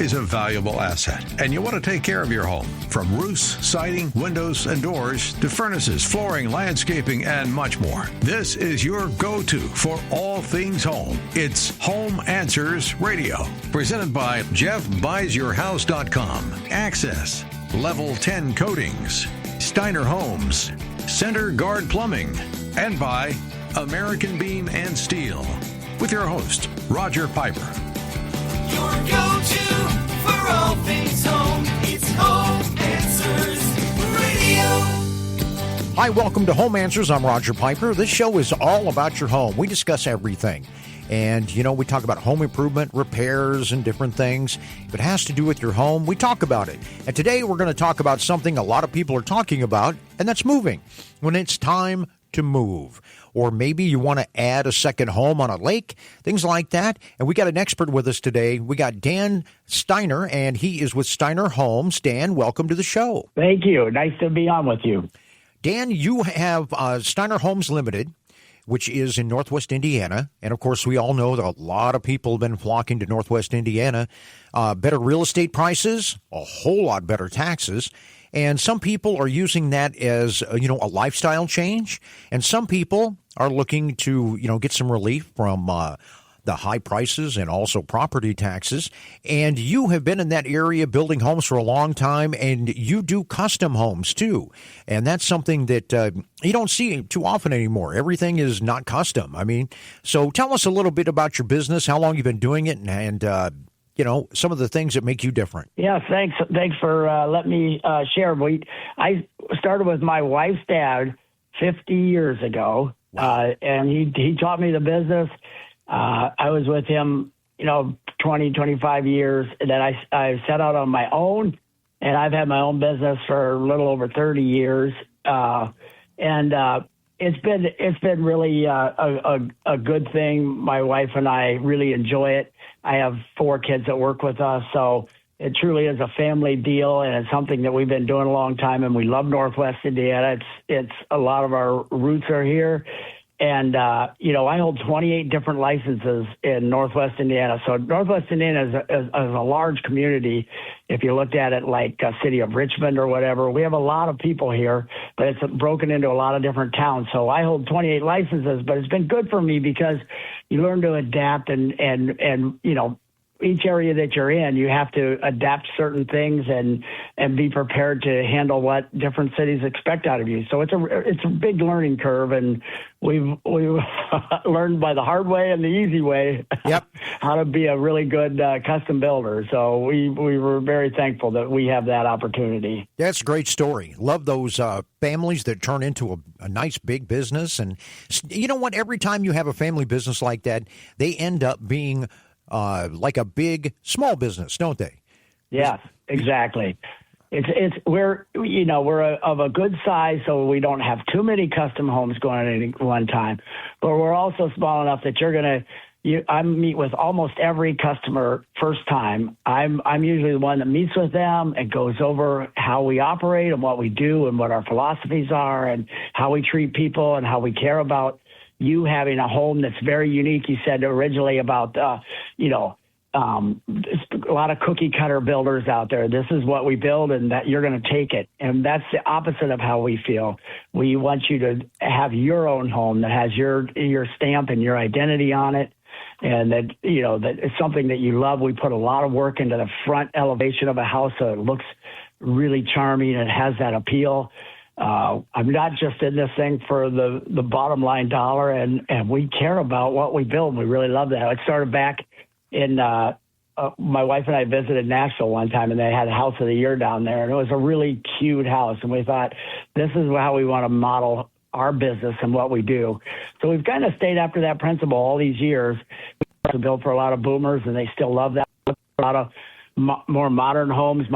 is a valuable asset, and you want to take care of your home. From roofs, siding, windows, and doors to furnaces, flooring, landscaping, and much more. This is your go-to for all things home. It's Home Answers Radio, presented by JeffBuysYourHouse.com. Access, Level 10 Coatings, Steiner Homes, Center Guard Plumbing, and by American Beam and Steel. With your host, Roger Piper. Your go-to for all things home. It's Home Answers Radio. Hi, welcome to Home Answers. I'm Roger Piper. This show is all about your home. We discuss everything. And, we talk about home improvement, repairs, and different things. If it has to do with your home, we talk about it. And today we're going to talk about something a lot of people are talking about, and that's moving. When it's time to move. Or maybe you want to add a second home on a lake, things like that. And we got an expert with us today. We got Dan Steiner, and he is with Steiner Homes. Dan, welcome to the show. Thank you. Nice to be on with you. Dan, you have Steiner Homes Limited, which is in Northwest Indiana. And, of course, we all know that a lot of people have been flocking to Northwest Indiana. Better real estate prices, a whole lot better taxes. And some people are using that as, a lifestyle change. And some people are looking to, get some relief from the high prices and also property taxes. And you have been in that area building homes for a long time, and you do custom homes too. And that's something that you don't see too often anymore. Everything is not custom. So tell us a little bit about your business, how long you've been doing it, and some of the things that make you different. Yeah, thanks for letting me share. I started with my wife's dad 50 years ago, and he taught me the business. I was with him, 20, 25 years, and then I set out on my own, and I've had my own business for a little over 30 years. It's been really a good thing. My wife and I really enjoy it. I have 4 kids that work with us, so it truly is a family deal, and it's something that we've been doing a long time, and we love Northwest Indiana. It's a lot of our roots are here. And, I hold 28 different licenses in Northwest Indiana. So Northwest Indiana is a large community. If you looked at it like a city of Richmond or whatever, we have a lot of people here, but it's broken into a lot of different towns. So I hold 28 licenses, but it's been good for me because you learn to adapt and each area that you're in, you have to adapt certain things and be prepared to handle what different cities expect out of you. So it's a big learning curve, and we've learned by the hard way and the easy way how to be a really good custom builder. So we were very thankful that we have that opportunity. That's a great story. Love those families that turn into a nice big business. And you know what? Every time you have a family business like that, they end up being like a big small business, don't they? Yes, exactly. We're of a good size, so we don't have too many custom homes going at any one time. But we're also small enough that I meet with almost every customer first time. I'm usually the one that meets with them and goes over how we operate and what we do and what our philosophies are and how we treat people and how we care about you having a home that's very unique. You said originally about, a lot of cookie cutter builders out there. This is what we build and that you're going to take it. And that's the opposite of how we feel. We want you to have your own home that has your stamp and your identity on it. And that, that it's something that you love. We put a lot of work into the front elevation of a house so it looks really charming and has that appeal. I'm not just in this thing for the bottom line dollar, and we care about what we build. We really love that. It started back in my wife and I visited Nashville one time, and they had a house of the year down there, and it was a really cute house. And we thought, this is how we want to model our business and what we do. So we've kind of stayed after that principle all these years. We built for a lot of boomers, and they still love that. A lot of more modern homes,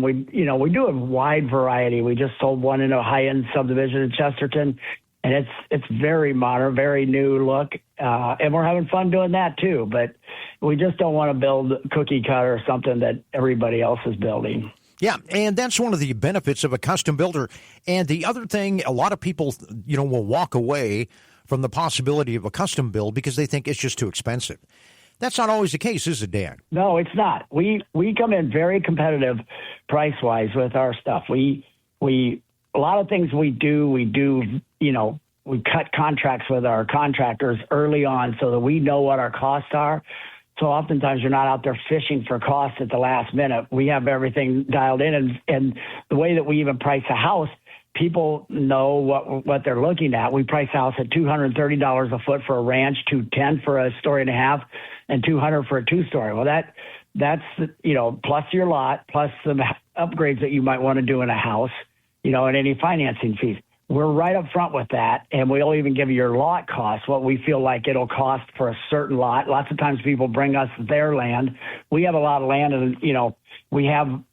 we do a wide variety. We just sold one in a high-end subdivision in Chesterton, and it's very modern, very new look, and we're having fun doing that too. But we just don't want to build cookie cutter or something that everybody else is building. Yeah, and that's one of the benefits of a custom builder. And the other thing, a lot of people, will walk away from the possibility of a custom build because they think it's just too expensive. That's not always the case, is it, Dan? No, it's not. We come in very competitive price wise with our stuff. We a lot of things we do, we cut contracts with our contractors early on so that we know what our costs are. So oftentimes you're not out there fishing for costs at the last minute. We have everything dialed in, and the way that we even price a house, people know what they're looking at. We price a house at $230 a foot for a ranch, $210 for a story and a half, and $200 for a 2-story. Well, that's plus your lot, plus the upgrades that you might want to do in a house, and any financing fees. We're right up front with that, and we'll even give you your lot cost, what we feel like it'll cost for a certain lot. Lots of times people bring us their land. We have a lot of land, and we have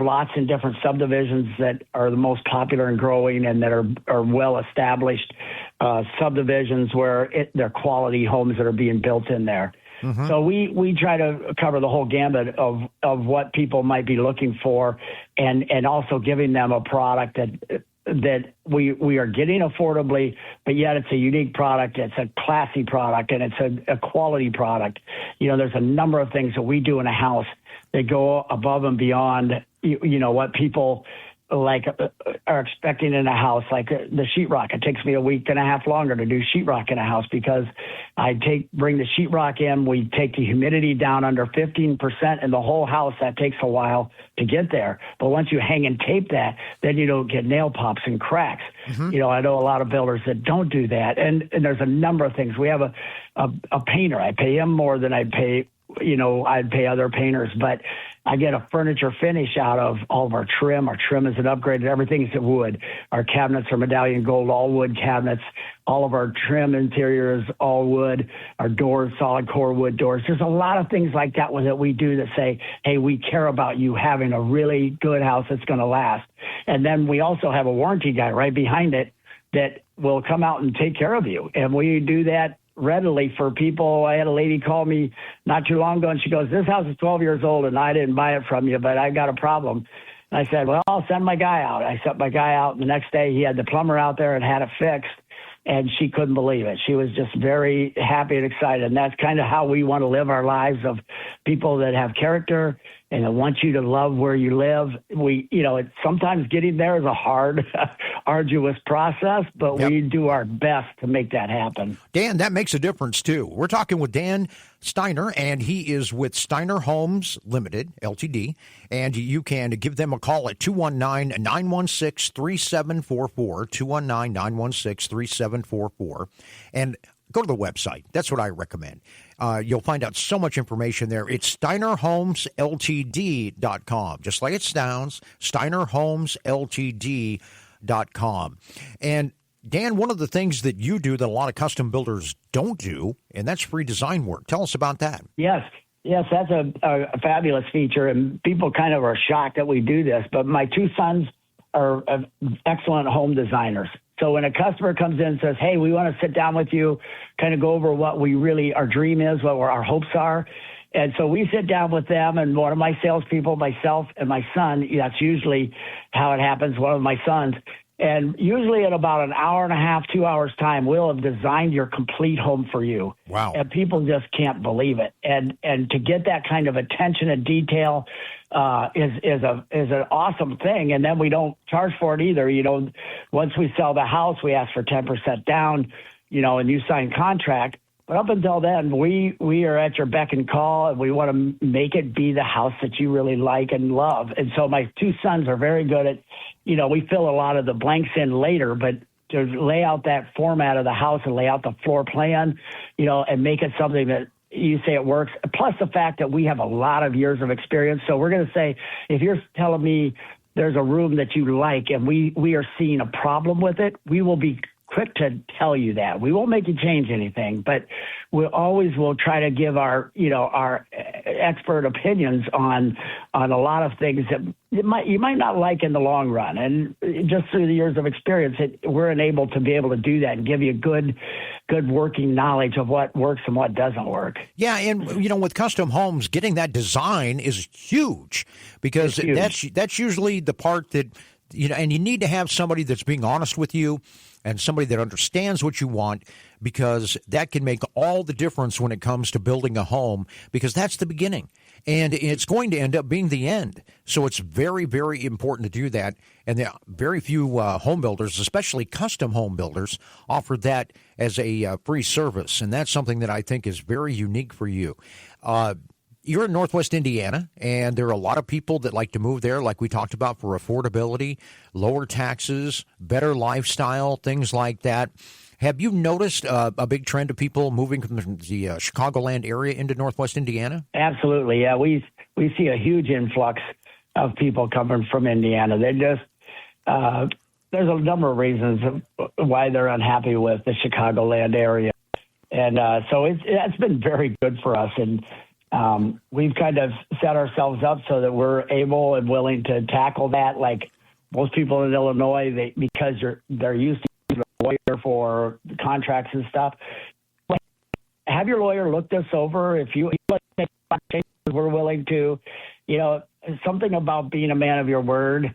lots in different subdivisions that are the most popular and growing, and that are well established subdivisions where they're quality homes that are being built in there. Mm-hmm. So we try to cover the whole gambit of what people might be looking for, and also giving them a product that we are getting affordably, but yet it's a unique product, it's a classy product, and it's a quality product. There's a number of things that we do in a house that go above and beyond, what people are expecting in a house, like the sheetrock. It takes me a week and a half longer to do sheetrock in a house because bring the sheetrock in, we take the humidity down under 15% in the whole house. That takes a while to get there. But once you hang and tape that, then you don't get nail pops and cracks. Mm-hmm. I know a lot of builders that don't do that. And there's a number of things. We have a painter. I pay him more than I'd pay other painters, but I get a furniture finish out of all of our trim. Our trim is an upgrade. Everything's wood. Our cabinets are medallion gold, all wood cabinets. All of our trim interior is all wood. Our doors, solid core wood doors. There's a lot of things like that we do that say, hey, we care about you having a really good house that's going to last. And then we also have a warranty guy right behind it that will come out and take care of you. And we do that readily for people. I had a lady call me not too long ago, and she goes, this house is 12 years old, and I didn't buy it from you, but I got a problem. And I said, well, I'll send my guy out. I sent my guy out, and the next day he had the plumber out there and had it fixed, and she couldn't believe it. She was just very happy and excited, and that's kind of how we want to live our lives, of people that have character and that want you to love where you live. Sometimes getting there is a hard, arduous process, but we do our best to make that happen. Dan, that makes a difference, too. We're talking with Dan Steiner, and he is with Steiner Homes Limited, Ltd., and you can give them a call at 219-916-3744, 219-916-3744, and go to the website. That's what I recommend. You'll find out so much information there. It's SteinerHomesLTD.com, just like it sounds, SteinerHomesLTD.com. And Dan, one of the things that you do that a lot of custom builders don't do, and that's free design work. Tell us about that. Yes, that's a fabulous feature, and people kind of are shocked that we do this, but my two sons are excellent home designers. So when a customer comes in and says, hey, we want to sit down with you, kind of go over what our dream is, what our hopes are. And so we sit down with them, and one of my salespeople, myself and my son, that's usually how it happens, one of my sons. And usually in about an hour and a half, 2 hours time, we'll have designed your complete home for you. Wow. And people just can't believe it. And to get that kind of attention and detail is an awesome thing. And then we don't charge for it either. Once we sell the house, we ask for 10% down, and you sign contract. But up until then, we are at your beck and call, and we want to make it be the house that you really like and love. And so my two sons are very good at, we fill a lot of the blanks in later, but to lay out that format of the house and lay out the floor plan, and make it something that you say it works. Plus the fact that we have a lot of years of experience. So we're going to say, if you're telling me there's a room that you like and we are seeing a problem with it, we will be quick to tell you that. We won't make you change anything, but we always will try to give our expert opinions on a lot of things that you might not like in the long run. And just through the years of experience, we're enabled to be able to do that and give you good working knowledge of what works and what doesn't work. Yeah, and with custom homes, getting that design is huge, because that's usually the part that and you need to have somebody that's being honest with you and somebody that understands what you want. because that can make all the difference when it comes to building a home, because that's the beginning. And it's going to end up being the end. So it's very, very important to do that. And there are very few home builders, especially custom home builders, offer that as a free service. And that's something that I think is very unique for you. You're in Northwest Indiana, and there are a lot of people that like to move there, like we talked about, for affordability, lower taxes, better lifestyle, things like that. Have you noticed a big trend of people moving from the Chicagoland area into Northwest Indiana? Absolutely, yeah. We see a huge influx of people coming from Indiana. They just there's a number of reasons why they're unhappy with the Chicagoland area, and so it's been very good for us. And we've kind of set ourselves up so that we're able and willing to tackle that. Like most people in Illinois, because they're used to a lawyer for contracts and stuff. Have your lawyer look this over. If you we're willing to, something about being a man of your word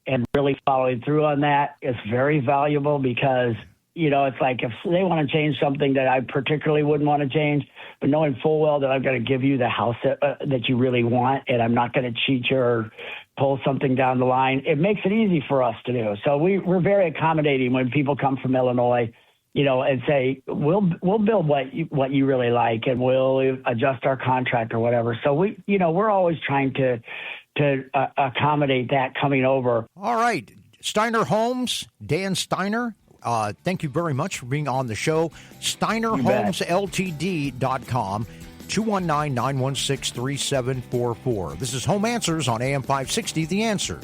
and really following through on that is very valuable, because it's like if they want to change something that I particularly wouldn't want to change, but knowing full well that I'm going to give you the house that you really want, and I'm not going to cheat you or pull something down the line, it makes it easy for us to do. So we're very accommodating when people come from Illinois, and say, we'll build what you really like, and we'll adjust our contract or whatever. So we're always trying to accommodate that coming over. All right. Steiner Homes, Dan Steiner. Thank you very much for being on the show. SteinerHomesLTD.com, 219-916-3744. This is Home Answers on AM 560, The Answer.